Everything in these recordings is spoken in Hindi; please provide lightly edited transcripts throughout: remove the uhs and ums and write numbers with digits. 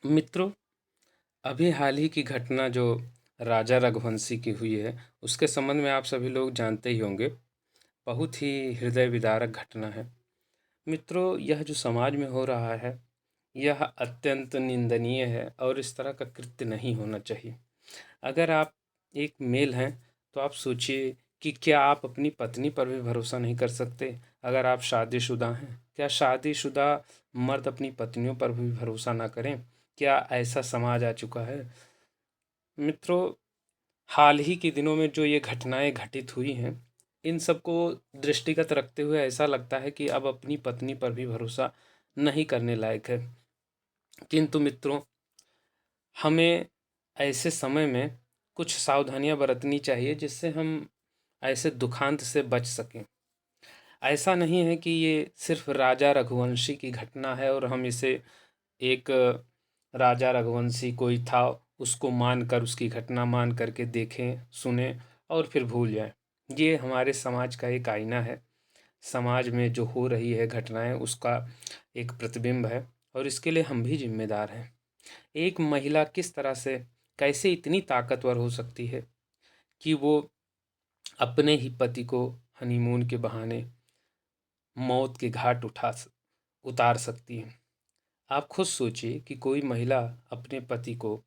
मित्रों, अभी हाल ही की घटना जो राजा रघुवंशी की हुई है, उसके संबंध में आप सभी लोग जानते ही होंगे। बहुत ही हृदय विदारक घटना है। मित्रों, यह जो समाज में हो रहा है, यह अत्यंत निंदनीय है और इस तरह का कृत्य नहीं होना चाहिए। अगर आप एक मेल हैं, तो आप सोचिए कि क्या आप अपनी पत्नी पर भी भरोसा नहीं कर सकते? अगर आप शादीशुदा हैं, क्या शादीशुदा मर्द अपनी पत्नियों पर भी भरोसा ना करें? क्या ऐसा समाज आ चुका है? मित्रों, हाल ही के दिनों में जो ये घटनाएं घटित हुई हैं, इन सबको दृष्टिगत रखते हुए ऐसा लगता है कि अब अपनी पत्नी पर भी भरोसा नहीं करने लायक है। किंतु मित्रों, हमें ऐसे समय में कुछ सावधानियां बरतनी चाहिए जिससे हम ऐसे दुखांत से बच सकें। ऐसा नहीं है कि ये सिर्फ राजा रघुवंशी की घटना है और हम इसे एक राजा रघुवंशी कोई था उसको मानकर, उसकी घटना मान करके देखें, सुने और फिर भूल जाएं। ये हमारे समाज का एक आईना है। समाज में जो हो रही है घटनाएं, उसका एक प्रतिबिंब है और इसके लिए हम भी जिम्मेदार हैं। एक महिला किस तरह से, कैसे इतनी ताकतवर हो सकती है कि वो अपने ही पति को हनीमून के बहाने मौत के घाट उतार सकती है। आप खुद सोचिए कि कोई महिला अपने पति को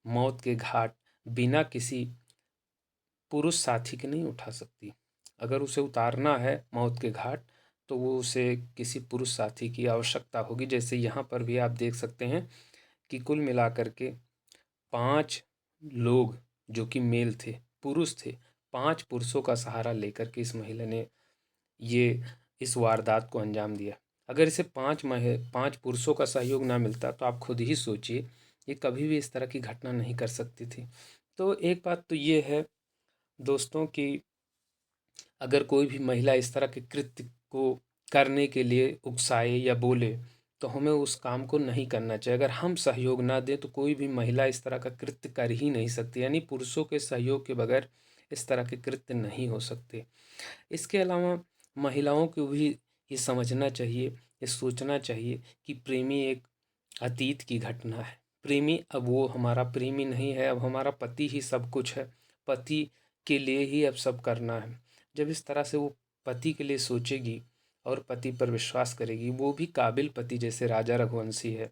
मौत के घाट बिना किसी पुरुष साथी के नहीं उठा सकती। अगर उसे उतारना है मौत के घाट, तो वो उसे किसी पुरुष साथी की आवश्यकता होगी। जैसे यहाँ पर भी आप देख सकते हैं कि कुल मिलाकर के 5 लोग जो कि मेल थे, पुरुष थे, 5 पुरुषों का सहारा लेकर के इस महिला ने ये इस वारदात को अंजाम दिया। अगर इसे 5 पुरुषों का सहयोग ना मिलता, तो आप खुद ही सोचिए, ये कभी भी इस तरह की घटना नहीं कर सकती थी। तो एक बात तो ये है दोस्तों कि अगर कोई भी महिला इस तरह के कृत्य को करने के लिए उकसाए या बोले, तो हमें उस काम को नहीं करना चाहिए। अगर हम सहयोग ना दें, तो कोई भी महिला इस तरह का कृत्य कर ही नहीं सकती। यानी पुरुषों के सहयोग के बगैर इस तरह के कृत्य नहीं हो सकते। इसके अलावा महिलाओं को भी ये समझना चाहिए, ये सोचना चाहिए कि प्रेमी एक अतीत की घटना है। प्रेमी अब वो हमारा प्रेमी नहीं है, अब हमारा पति ही सब कुछ है। पति के लिए ही अब सब करना है। जब इस तरह से वो पति के लिए सोचेगी और पति पर विश्वास करेगी, वो भी काबिल पति जैसे राजा रघुवंशी है।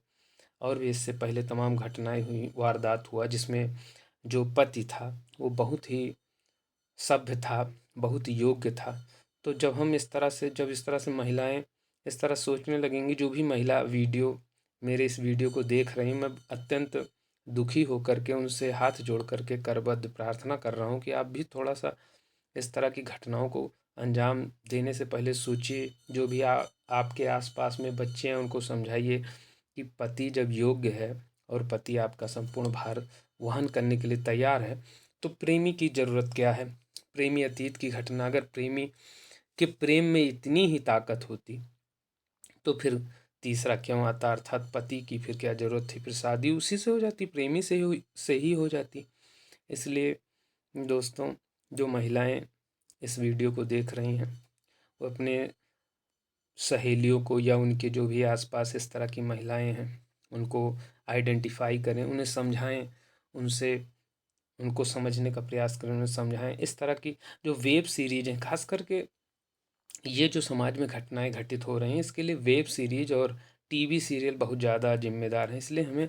और भी इससे पहले तमाम घटनाएं हुई, वारदात हुआ जिसमें जो पति था वो बहुत ही सभ्य था, बहुत योग्य था। तो जब इस तरह से महिलाएं इस तरह सोचने लगेंगी, जो भी महिला मेरे इस वीडियो को देख रही, मैं अत्यंत दुखी होकर के उनसे हाथ जोड़ करके करबद्ध प्रार्थना कर रहा हूँ कि आप भी थोड़ा सा इस तरह की घटनाओं को अंजाम देने से पहले सोचिए। जो भी आपके आसपास में बच्चे हैं, उनको समझाइए कि पति जब योग्य है और पति आपका संपूर्ण भार वहन करने के लिए तैयार है, तो प्रेमी की ज़रूरत क्या है? प्रेमी अतीत की घटना, अगर प्रेमी के प्रेम में इतनी ही ताकत होती, तो फिर तीसरा क्यों आता? अर्थात पति की फिर क्या ज़रूरत थी? फिर शादी उसी से हो जाती, प्रेमी से ही हो जाती। इसलिए दोस्तों, जो महिलाएं इस वीडियो को देख रही हैं, वो अपने सहेलियों को या उनके जो भी आसपास इस तरह की महिलाएं हैं, उनको आइडेंटिफाई करें, उन्हें समझाएं, उनसे उनको समझने का प्रयास करें, उन्हें समझाएं। इस तरह की जो वेब सीरीज हैं, खास करके ये जो समाज में घटनाएं घटित हो रही हैं, इसके लिए वेब सीरीज और टीवी सीरियल बहुत ज़्यादा जिम्मेदार हैं। इसलिए हमें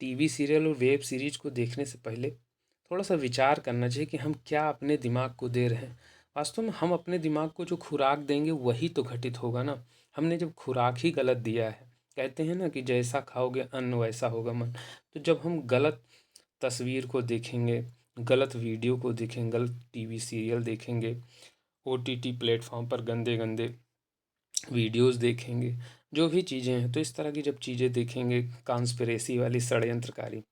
टीवी सीरियल और वेब सीरीज को देखने से पहले थोड़ा सा विचार करना चाहिए कि हम क्या अपने दिमाग को दे रहे हैं। वास्तव में हम अपने दिमाग को जो खुराक देंगे वही तो घटित होगा ना। हमने जब खुराक ही गलत दिया है, कहते हैं ना कि जैसा खाओगे अन्न वैसा होगा मन। तो जब हम गलत तस्वीर को देखेंगे, गलत वीडियो को देखेंगे, गलत टीवी सीरियल देखेंगे, ओटीटी प्लेटफॉर्म पर गंदे गंदे वीडियोस देखेंगे, जो भी चीज़ें हैं, तो इस तरह की जब चीज़ें देखेंगे, कॉन्स्पिरेसी वाली, षड्यंत्रकारी,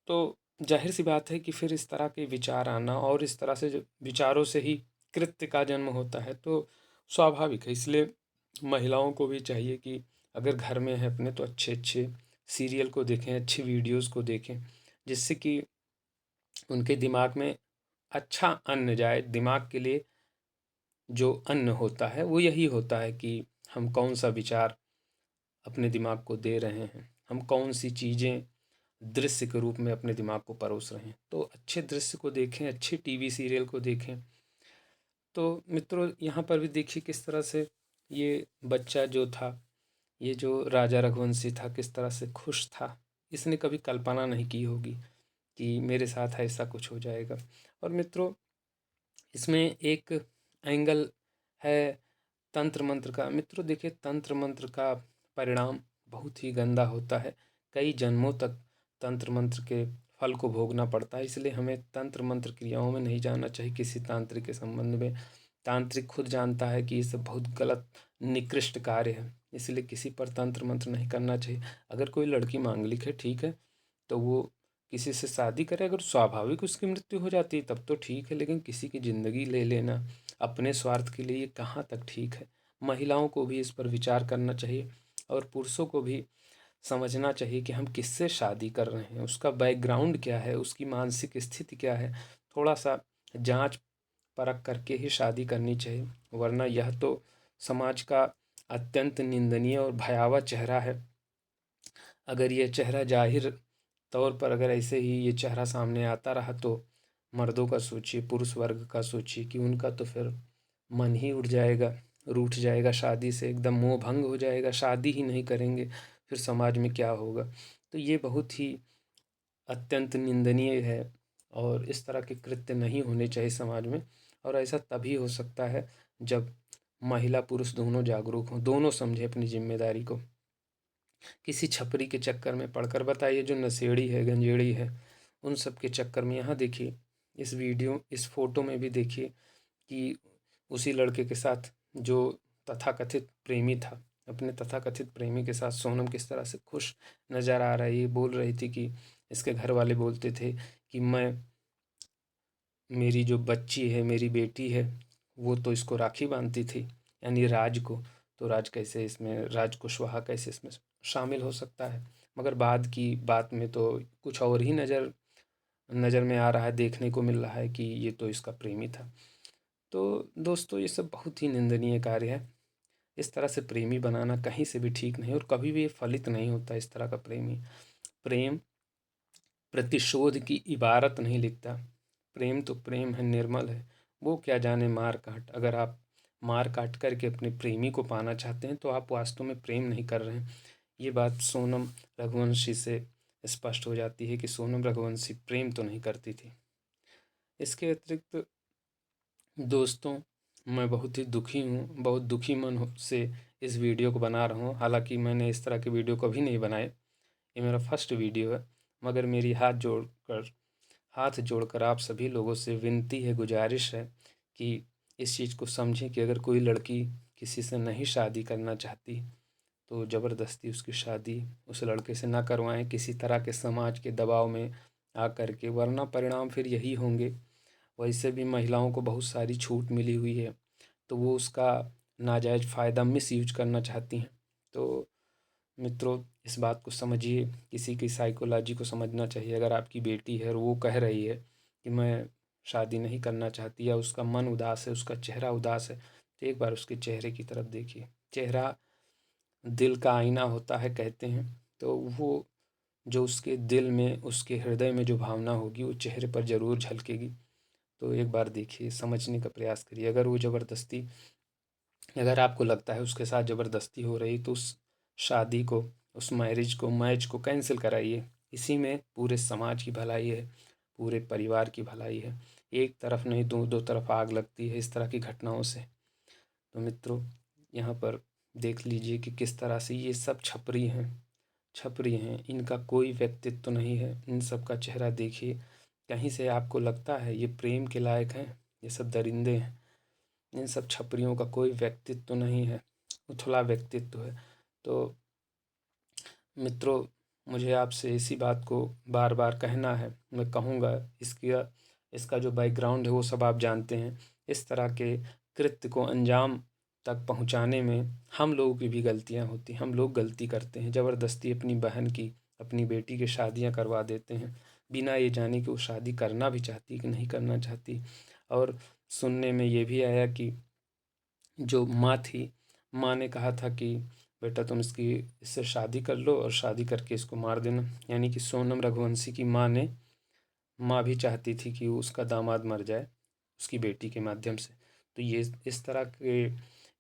तो जाहिर सी बात है कि फिर इस तरह के विचार आना, और इस तरह से जो विचारों से ही कृत्य का जन्म होता है, तो स्वाभाविक है। इसलिए महिलाओं को भी चाहिए कि अगर घर में है अपने, तो अच्छे अच्छे सीरियल को देखें, अच्छी वीडियोस को देखें, जिससे कि उनके दिमाग में अच्छा अन्न जाए। दिमाग के लिए जो अन्न होता है वो यही होता है कि हम कौन सा विचार अपने दिमाग को दे रहे हैं, हम कौन सी चीज़ें दृश्य के रूप में अपने दिमाग को परोस रहे हैं। तो अच्छे दृश्य को देखें, अच्छे टीवी सीरियल को देखें। तो मित्रों, यहाँ पर भी देखिए किस तरह से ये बच्चा जो था, ये जो राजा रघुवंशी था, किस तरह से खुश था। इसने कभी कल्पना नहीं की होगी कि मेरे साथ ऐसा कुछ हो जाएगा। और मित्रों, इसमें एक एंगल है तंत्र मंत्र का। मित्रों देखिए, तंत्र मंत्र का परिणाम बहुत ही गंदा होता है। कई जन्मों तक तंत्र मंत्र के फल को भोगना पड़ता है। इसलिए हमें तंत्र मंत्र क्रियाओं में नहीं जाना चाहिए। किसी तांत्रिक के संबंध में तांत्रिक खुद जानता है कि ये सब बहुत गलत निकृष्ट कार्य है, इसलिए किसी पर तंत्र मंत्र नहीं करना चाहिए। अगर कोई लड़की मांगलिक है, ठीक है, तो वो किसी से शादी करे। अगर स्वाभाविक उसकी मृत्यु हो जाती है तब तो ठीक है, लेकिन किसी की ज़िंदगी ले लेना अपने स्वार्थ के लिए, ये कहाँ तक ठीक है। महिलाओं को भी इस पर विचार करना चाहिए और पुरुषों को भी समझना चाहिए कि हम किससे शादी कर रहे हैं, उसका बैकग्राउंड क्या है, उसकी मानसिक स्थिति क्या है। थोड़ा सा जांच परख करके ही शादी करनी चाहिए, वरना यह तो समाज का अत्यंत निंदनीय और भयावह चेहरा है। अगर ये चेहरा जाहिर तौर पर अगर ऐसे ही ये चेहरा सामने आता रहा तो मर्दों का सोचिए, पुरुष वर्ग का सोचिए कि उनका तो फिर मन ही उठ जाएगा, रूठ जाएगा, शादी से एकदम मोह भंग हो जाएगा, शादी ही नहीं करेंगे। फिर समाज में क्या होगा। तो ये बहुत ही अत्यंत निंदनीय है और इस तरह के कृत्य नहीं होने चाहिए समाज में। और ऐसा तभी हो सकता है जब महिला पुरुष दोनों जागरूक हों, दोनों समझे अपनी जिम्मेदारी को। किसी छपरी के चक्कर में पड़कर, बताइए जो नशेड़ी है, गंजेड़ी है, उन सब के चक्कर में। यहाँ देखिए इस फोटो में भी देखिए कि उसी लड़के के साथ जो तथाकथित प्रेमी था, अपने तथाकथित प्रेमी के साथ सोनम किस तरह से खुश नज़र आ रही है। बोल रही थी कि इसके घर वाले बोलते थे कि मैं, मेरी जो बच्ची है, मेरी बेटी है, वो तो इसको राखी बांधती थी, यानी राज को। तो राज कैसे इसमें, राज कुशवाहा कैसे इसमें शामिल हो सकता है। मगर बाद की बात में तो कुछ और ही नज़र नज़र में आ रहा है, देखने को मिल रहा है कि ये तो इसका प्रेमी था। तो दोस्तों, ये सब बहुत ही निंदनीय कार्य है। इस तरह से प्रेमी बनाना कहीं से भी ठीक नहीं, और कभी भी ये फलित नहीं होता इस तरह का प्रेमी। प्रेम प्रतिशोध की इबारत नहीं लिखता। प्रेम तो प्रेम है, निर्मल है। वो क्या जाने मार काट। अगर आप मार काट करके अपने प्रेमी को पाना चाहते हैं तो आप वास्तव में प्रेम नहीं कर रहे हैं। ये बात सोनम रघुवंशी से स्पष्ट हो जाती है कि सोनम रघुवंशी प्रेम तो नहीं करती थी। इसके अतिरिक्त दोस्तों, मैं बहुत ही दुखी हूँ, बहुत दुखी से इस वीडियो को बना रहा हूँ। हालांकि मैंने इस तरह के वीडियो कभी नहीं बनाए, ये मेरा फर्स्ट वीडियो है। मगर मेरी हाथ जोड़कर आप सभी लोगों से विनती है, गुजारिश है कि इस चीज़ को समझें कि अगर कोई लड़की किसी से नहीं शादी करना चाहती तो ज़बरदस्ती उसकी शादी उस लड़के से ना करवाएं, किसी तरह के समाज के दबाव में आकर के, वरना परिणाम फिर यही होंगे। वैसे भी महिलाओं को बहुत सारी छूट मिली हुई है, तो वो उसका नाजायज़ फ़ायदा मिसयूज करना चाहती हैं। तो मित्रों, इस बात को समझिए, किसी की साइकोलॉजी को समझना चाहिए। अगर आपकी बेटी है और वो कह रही है कि मैं शादी नहीं करना चाहती, या उसका मन उदास है, उसका चेहरा उदास है, तो एक बार उसके चेहरे की तरफ देखिए। चेहरा दिल का आईना होता है कहते हैं। तो वो जो उसके दिल में, उसके हृदय में जो भावना होगी वो चेहरे पर ज़रूर झलकेगी। तो एक बार देखिए, समझने का प्रयास करिए। अगर वो ज़बरदस्ती, अगर आपको लगता है उसके साथ ज़बरदस्ती हो रही, तो उस शादी को, उस मैच को कैंसिल कराइए। इसी में पूरे समाज की भलाई है, पूरे परिवार की भलाई है। एक तरफ नहीं, दो दो तरफ आग लगती है इस तरह की घटनाओं से। तो मित्रों, यहाँ पर देख लीजिए कि किस तरह से ये सब छपरी हैं, इनका कोई व्यक्तित्व तो नहीं है। इन सब का चेहरा देखिए, कहीं से आपको लगता है ये प्रेम के लायक हैं? ये सब दरिंदे हैं। इन सब छपरियों का कोई व्यक्तित्व तो नहीं है, उथला व्यक्तित्व है। तो मित्रों, मुझे आपसे इसी बात को बार बार कहना है, मैं कहूँगा। इसका जो बैकग्राउंड है वो सब आप जानते हैं। इस तरह के कृत्य को अंजाम तक पहुँचाने में हम लोगों की भी गलतियाँ होती हैं। हम लोग गलती करते हैं, ज़बरदस्ती अपनी बहन की, अपनी बेटी की शादियाँ करवा देते हैं, बिना ये जाने कि वो शादी करना भी चाहती कि नहीं करना चाहती। और सुनने में ये भी आया कि जो माँ थी, माँ ने कहा था कि बेटा तुम इससे शादी कर लो और शादी करके इसको मार देना। यानी कि सोनम रघुवंशी की माँ भी चाहती थी कि उसका दामाद मर जाए उसकी बेटी के माध्यम से। तो ये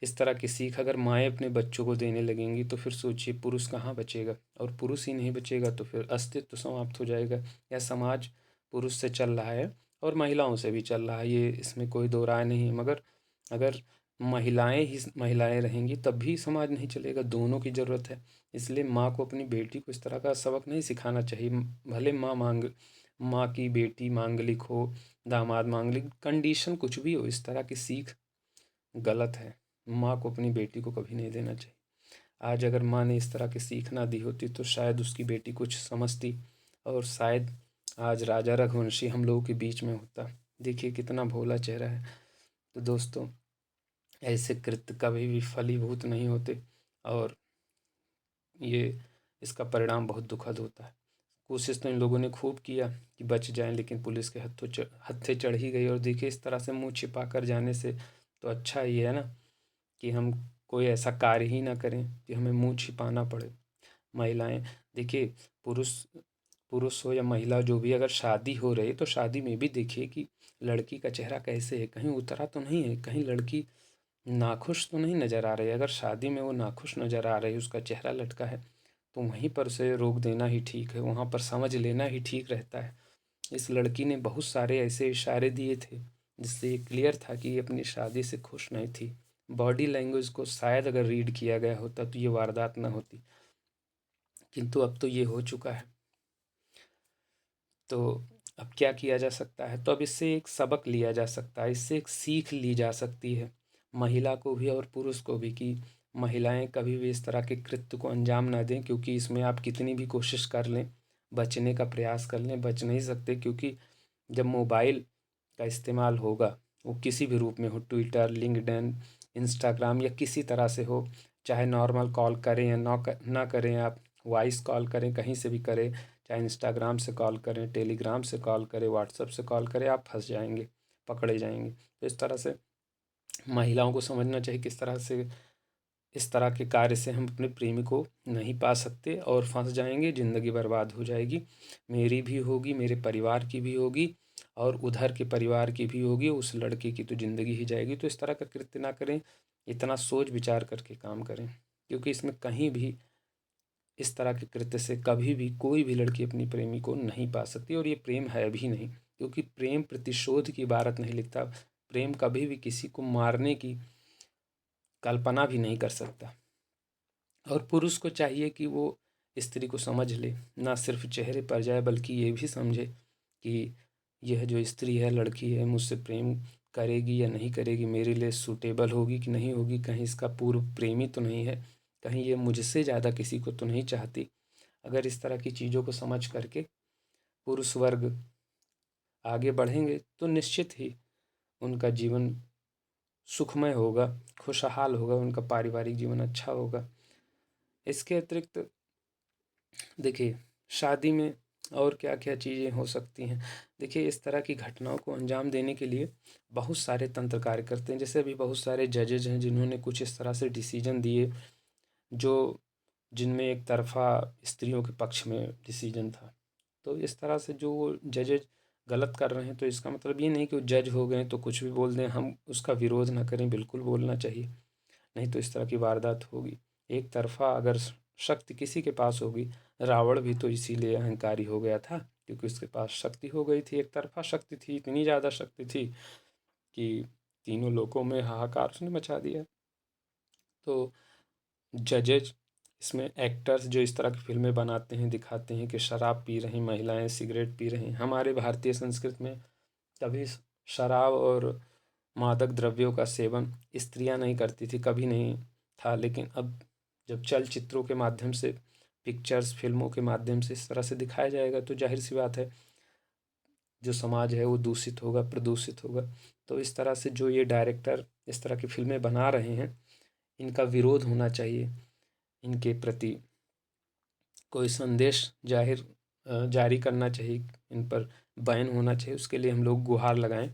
इस तरह की सीख अगर माएँ अपने बच्चों को देने लगेंगी तो फिर सोचिए पुरुष कहाँ बचेगा, और पुरुष ही नहीं बचेगा तो फिर अस्तित्व समाप्त हो जाएगा। या समाज पुरुष से चल रहा है और महिलाओं से भी चल रहा है, ये इसमें कोई दो राय नहीं है। मगर अगर महिलाएं रहेंगी तब भी समाज नहीं चलेगा, दोनों की ज़रूरत है। इसलिए माँ को अपनी बेटी को इस तरह का सबक नहीं सिखाना चाहिए। भले माँ की बेटी मांगलिक हो, दामाद मांगलिक, कंडीशन कुछ भी हो, इस तरह की सीख गलत है। माँ को अपनी बेटी को कभी नहीं देना चाहिए। आज अगर माँ ने इस तरह की सीख ना दी होती तो शायद उसकी बेटी कुछ समझती, और शायद आज राजा रघुवंशी हम लोगों के बीच में होता। देखिए कितना भोला चेहरा है। तो दोस्तों, ऐसे कृत्य कभी भी फलीभूत नहीं होते, और ये इसका परिणाम बहुत दुखद होता है। कोशिश तो इन लोगों ने खूब किया कि बच जाएं, लेकिन पुलिस के हत्थे चढ़ ही गई। और देखिए इस तरह से मुंह छिपा कर जाने से तो अच्छा ही है ना कि हम कोई ऐसा कार्य ही ना करें कि हमें मुंह छिपाना पड़े। महिलाएं देखिए, पुरुष पुरुष हो या महिला, जो भी अगर शादी हो रही तो शादी में भी देखिए कि लड़की का चेहरा कैसे है, कहीं उतरा तो नहीं है, कहीं लड़की नाखुश तो नहीं नज़र आ रही है। अगर शादी में वो नाखुश नज़र आ रही है, उसका चेहरा लटका है, तो वहीं पर उसे रोक देना ही ठीक है, वहाँ पर समझ लेना ही ठीक रहता है। इस लड़की ने बहुत सारे ऐसे इशारे दिए थे जिससे ये क्लियर था कि ये अपनी शादी से खुश नहीं थी। बॉडी लैंग्वेज को शायद अगर रीड किया गया होता तो ये वारदात ना होती, किंतु अब तो ये हो चुका है। तो अब क्या किया जा सकता है? तो अब इससे एक सबक लिया जा सकता है, इससे एक सीख ली जा सकती है, महिला को भी और पुरुष को भी, कि महिलाएं कभी भी इस तरह के कृत्य को अंजाम ना दें। क्योंकि इसमें आप कितनी भी कोशिश कर लें, बचने का प्रयास कर लें, बच नहीं सकते। क्योंकि जब मोबाइल का इस्तेमाल होगा, वो किसी भी रूप में हो, ट्विटर, लिंक्डइन, इंस्टाग्राम, या किसी तरह से हो, चाहे नॉर्मल कॉल करें या ना करें, आप वॉइस कॉल करें, कहीं से भी करें, चाहे इंस्टाग्राम से कॉल करें, टेलीग्राम से कॉल करें, व्हाट्सएप से कॉल करें, आप फंस जाएंगे, पकड़े जाएंगे। तो इस तरह से महिलाओं को समझना चाहिए किस तरह से इस तरह के कार्य से हम अपने प्रेमी को नहीं पा सकते और फंस जाएंगे, ज़िंदगी बर्बाद हो जाएगी। मेरी भी होगी, मेरे परिवार की भी होगी, और उधर के परिवार की भी होगी, उस लड़के की तो ज़िंदगी ही जाएगी। तो इस तरह का कृत्य ना करें, इतना सोच विचार करके काम करें, क्योंकि इसमें कहीं भी इस तरह के कृत्य से कभी भी कोई भी लड़की अपनी प्रेमी को नहीं पा सकती, और ये प्रेम है भी नहीं। क्योंकि प्रेम प्रतिशोध की इबारत नहीं लिखता, प्रेम कभी भी किसी को मारने की कल्पना भी नहीं कर सकता। और पुरुष को चाहिए कि वो स्त्री को समझ ले, ना सिर्फ चेहरे पर जाए, बल्कि ये भी समझे कि यह जो स्त्री है, लड़की है, मुझसे प्रेम करेगी या नहीं करेगी, मेरे लिए सूटेबल होगी कि नहीं होगी, कहीं इसका पूर्व प्रेमी तो नहीं है, कहीं ये मुझसे ज़्यादा किसी को तो नहीं चाहती। अगर इस तरह की चीज़ों को समझ करके पुरुष वर्ग आगे बढ़ेंगे तो निश्चित ही उनका जीवन सुखमय होगा, खुशहाल होगा, उनका पारिवारिक जीवन अच्छा होगा। इसके अतिरिक्त देखिए, शादी में और क्या क्या चीज़ें हो सकती हैं। देखिए, इस तरह की घटनाओं को अंजाम देने के लिए बहुत सारे तंत्र कार्य करते हैं। जैसे अभी बहुत सारे जजेज हैं जिन्होंने कुछ इस तरह से डिसीजन दिए जो जिनमें एक तरफ़ा स्त्रियों के पक्ष में डिसीजन था। तो इस तरह से जो वो जजेज गलत कर रहे हैं, तो इसका मतलब ये नहीं कि वो जज हो गए तो कुछ भी बोल दें, हम उसका विरोध ना करें, बिल्कुल बोलना चाहिए। नहीं तो इस तरह की वारदात होगी। एक तरफ़ा अगर शक्ति किसी के पास होगी, रावण भी तो इसीलिए अहंकारी हो गया था क्योंकि उसके पास शक्ति हो गई थी, एक तरफ़ा शक्ति थी, इतनी ज़्यादा शक्ति थी कि तीनों लोकों में हाहाकार उसने मचा दिया। तो जजेज, इसमें एक्टर्स जो इस तरह की फ़िल्में बनाते हैं, दिखाते हैं कि शराब पी रही महिलाएं, सिगरेट पी रही। हमारे भारतीय संस्कृति में कभी शराब और मादक द्रव्यों का सेवन स्त्रियां नहीं करती थी, कभी नहीं था। लेकिन अब जब चलचित्रों के माध्यम से, पिक्चर्स, फिल्मों के माध्यम से इस तरह से दिखाया जाएगा तो जाहिर सी बात है जो समाज है वो दूषित होगा, प्रदूषित होगा। तो इस तरह से जो ये डायरेक्टर इस तरह की फ़िल्में बना रहे हैं, इनका विरोध होना चाहिए, इनके प्रति कोई संदेश जारी करना चाहिए, इन पर बैन होना चाहिए, उसके लिए हम लोग गुहार लगाएं।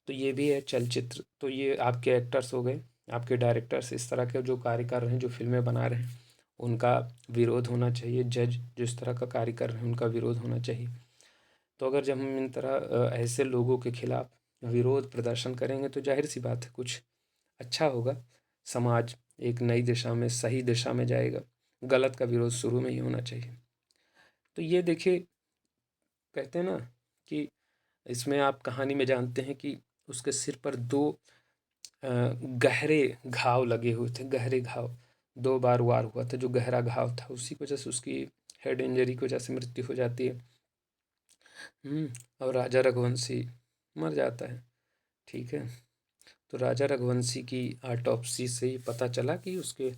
तो ये भी है चलचित्र। तो ये आपके एक्टर्स हो गए, आपके डायरेक्टर्स इस तरह के जो कार्य कर रहे हैं, जो फ़िल्में बना रहे हैं, उनका विरोध होना चाहिए। जज जो इस तरह का कार्य कर रहे हैं, उनका विरोध होना चाहिए। तो अगर जब हम इन तरह ऐसे लोगों के खिलाफ विरोध प्रदर्शन करेंगे तो जाहिर सी बात है कुछ अच्छा होगा। समाज एक नई दिशा में, सही दिशा में जाएगा। गलत का विरोध शुरू में ही होना चाहिए। तो ये देखिए, कहते हैं ना कि इसमें आप कहानी में जानते हैं कि उसके सिर पर दो गहरे घाव लगे हुए थे, गहरे घाव। 2 बार वार हुआ था, जो गहरा घाव था उसी की वजह से उसकी हेड इंजरी की वजह से मृत्यु हो जाती है। और राजा रघुवंशी मर जाता है। ठीक है, तो राजा रघुवंशी की ऑटोप्सी से ही पता चला कि उसके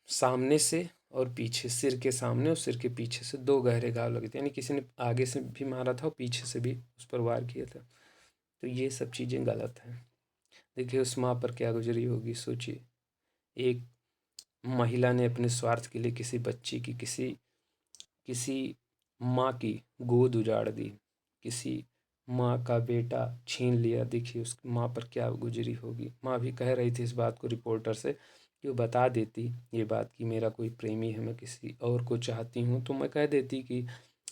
सामने से और पीछे, सिर के सामने और सिर के पीछे से 2 गहरे घाव लगे थे, यानी किसी ने आगे से भी मारा था और पीछे से भी उस पर वार किया था। तो ये सब चीज़ें गलत हैं। देखिए उस माँ पर क्या गुजरी होगी, सोचिए। एक महिला ने अपने स्वार्थ के लिए किसी बच्ची की, किसी किसी माँ की गोद उजाड़ दी, किसी माँ का बेटा छीन लिया। देखिए उस माँ पर क्या गुजरी होगी। माँ भी कह रही थी इस बात को रिपोर्टर से कि वो बता देती ये बात कि मेरा कोई प्रेमी है, मैं किसी और को चाहती हूँ, तो मैं कह देती कि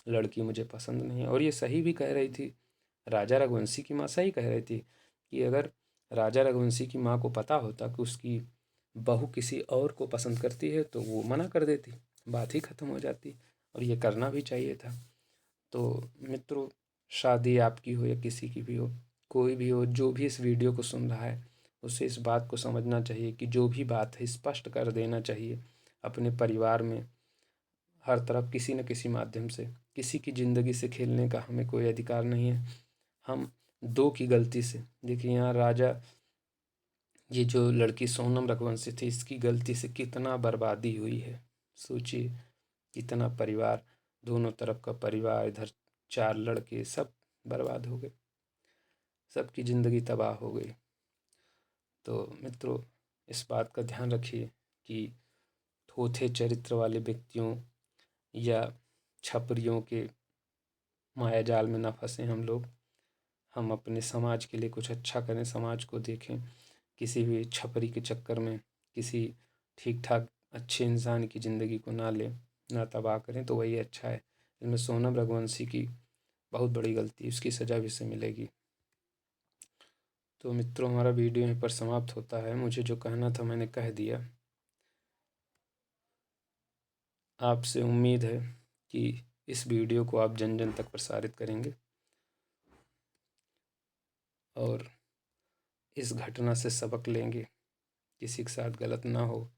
लड़की मुझे पसंद नहीं है। और ये सही भी कह रही थी। राजा रघुवंशी की माँ सही कह रही थी कि अगर राजा रघुवंशी की माँ को पता होता कि उसकी बहू किसी और को पसंद करती है तो वो मना कर देती, बात ही ख़त्म हो जाती। और ये करना भी चाहिए था। तो मित्रों, शादी आपकी हो या किसी की भी हो, कोई भी हो, जो भी इस वीडियो को सुन रहा है, उसे इस बात को समझना चाहिए कि जो भी बात है स्पष्ट कर देना चाहिए अपने परिवार में। हर तरफ किसी न किसी माध्यम से किसी की ज़िंदगी से खेलने का हमें कोई अधिकार नहीं है। हम दो की गलती से, देखिए यहाँ राजा, ये जो लड़की सोनम रघुवंशी थी, इसकी गलती से कितना बर्बादी हुई है। सोचिए, कितना परिवार, दोनों तरफ का परिवार, इधर 4 लड़के, सब बर्बाद हो गए, सबकी ज़िंदगी तबाह हो गई। तो मित्रों, इस बात का ध्यान रखिए कि थोथे चरित्र वाले व्यक्तियों या छपरियों के मायाजाल में ना फंसें हम लोग। हम अपने समाज के लिए कुछ अच्छा करें, समाज को देखें। किसी भी छपरी के चक्कर में किसी ठीक ठाक अच्छे इंसान की ज़िंदगी को ना लें, ना तबाह करें, तो वही अच्छा है। इसमें सोनम रघुवंशी की बहुत बड़ी गलती, उसकी सज़ा भी उसे मिलेगी। तो मित्रों, हमारा वीडियो यहीं पर समाप्त होता है। मुझे जो कहना था मैंने कह दिया। आपसे उम्मीद है कि इस वीडियो को आप जन जन तक प्रसारित करेंगे और इस घटना से सबक लेंगे। किसी के साथ गलत ना हो,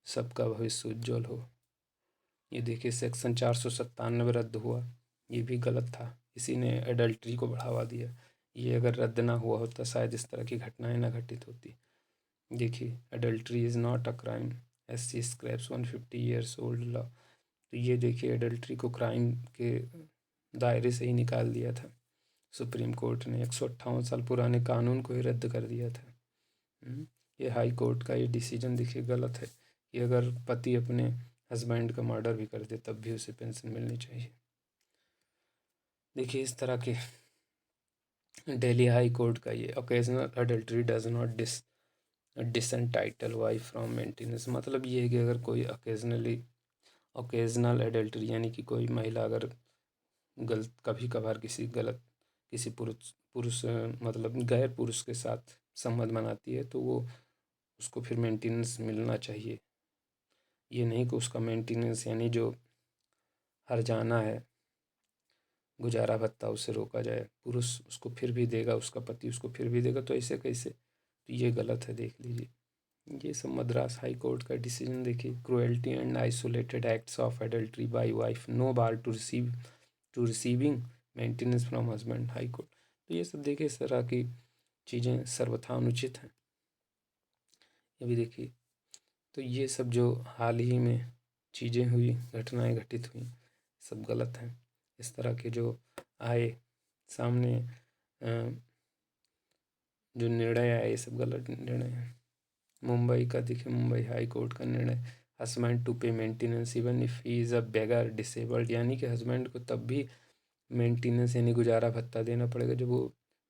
सबका भविष्य उज्जवल हो। ये देखिए सेक्शन 497 रद्द हुआ, ये भी गलत था। इसी ने एडल्ट्री को बढ़ावा दिया। ये अगर रद्द ना हुआ होता शायद इस तरह की घटनाएं ना घटित होती। देखिए, adultery is not a crime, SC scraps 150 years old law. तो ये देखिए एडल्ट्री को क्राइम के दायरे से ही निकाल दिया था। सुप्रीम कोर्ट ने 158 साल पुराने कानून को ही रद्द कर दिया था। ये हाई कोर्ट का ये डिसीजन देखिए गलत है कि अगर पति अपने हस्बैंड का मर्डर भी कर दे तब भी उसे पेंशन मिलनी चाहिए। देखिए इस तरह के दिल्ली हाई कोर्ट का ये occasional adultery does not disentitle wife from maintenance, मतलब ये है कि अगर कोई ओकेजनल एडल्ट्री यानी कि कोई महिला अगर गलत कभी कभार किसी पुरुष पुरुष मतलब गैर पुरुष के साथ संबंध बनाती है तो वो उसको फिर मेंटेनेंस मिलना चाहिए। ये नहीं कि उसका मेंटेनेंस यानी जो हर्जाना है, गुजारा भत्ता, उसे रोका जाए। पुरुष उसको फिर भी देगा, उसका पति उसको फिर भी देगा, तो ऐसे कैसे? तो ये गलत है, देख लीजिए। ये सब मद्रास हाई कोर्ट का डिसीजन देखिए। Cruelty and isolated acts of adultery by wife no bar to receiving maintenance from husband, high court. तो ये सब देखिए, इस तरह की चीज़ें सर्वथा अनुचित हैं। ये भी देखिए, तो ये सब जो हाल ही में चीज़ें हुई, घटनाएं घटित हुई, सब गलत हैं। इस तरह के जो आए सामने जो निर्णय आए, ये सब गलत निर्णय हैं। मुंबई का देखिए, मुंबई हाई कोर्ट का निर्णय, हस्बैंड टू पे maintenance even if he is a beggar disabled, यानी कि हस्बैंड को तब भी मेंटेनेंस यानी गुजारा भत्ता देना पड़ेगा जब वो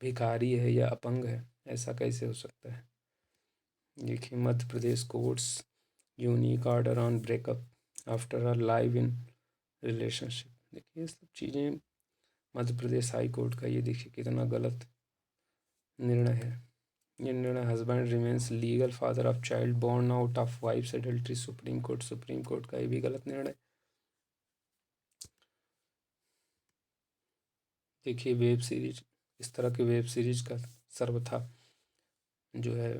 भिखारी है या अपंग है। ऐसा कैसे हो सकता है? देखिए, Madhya Pradesh courts unique order on breakup after a live in relationship. देखिए, ये सब चीज़ें मध्य प्रदेश हाई कोर्ट का, ये देखिए कितना गलत निर्णय है। ये निर्णय, husband remains legal father of child born out of wife's adultery. Supreme court का ये भी गलत निर्णय। देखिए, वेब सीरीज, इस तरह के वेब सीरीज का सर्वथा जो है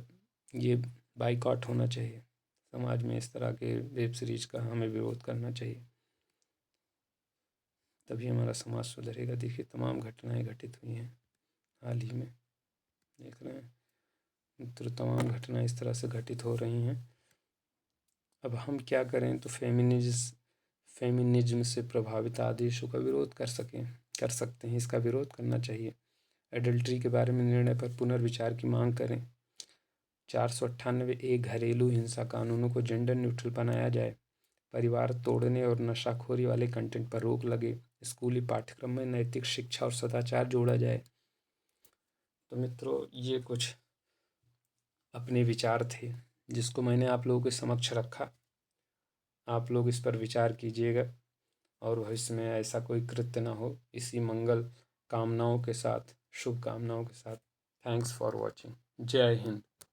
ये बाइकआउट होना चाहिए। समाज में इस तरह के वेब सीरीज का हमें विरोध करना चाहिए, तभी हमारा समाज सुधरेगा। देखिए, तमाम घटनाएं घटित हुई हैं हाल ही में, देख रहे हैं मित्र, तमाम घटनाएं इस तरह से घटित हो रही हैं। अब हम क्या करें तो फेमिनिज्म से प्रभावित आदेशों का विरोध कर सकते हैं, इसका विरोध करना चाहिए। एडल्ट्री के बारे में निर्णय पर पुनर्विचार की मांग करें। 498 घरेलू हिंसा कानूनों को जेंडर न्यूट्रल बनाया जाए। परिवार तोड़ने और नशाखोरी वाले कंटेंट पर रोक लगे। स्कूली पाठ्यक्रम में नैतिक शिक्षा और सदाचार जोड़ा जाए। तो मित्रों, ये कुछ अपने विचार थे जिसको मैंने आप लोगों के समक्ष रखा। आप लोग इस पर विचार कीजिएगा और भविष्य में ऐसा कोई कृत्य ना हो। इसी मंगल कामनाओं के साथ, शुभ कामनाओं के साथ, थैंक्स फॉर वॉचिंग। जय हिंद।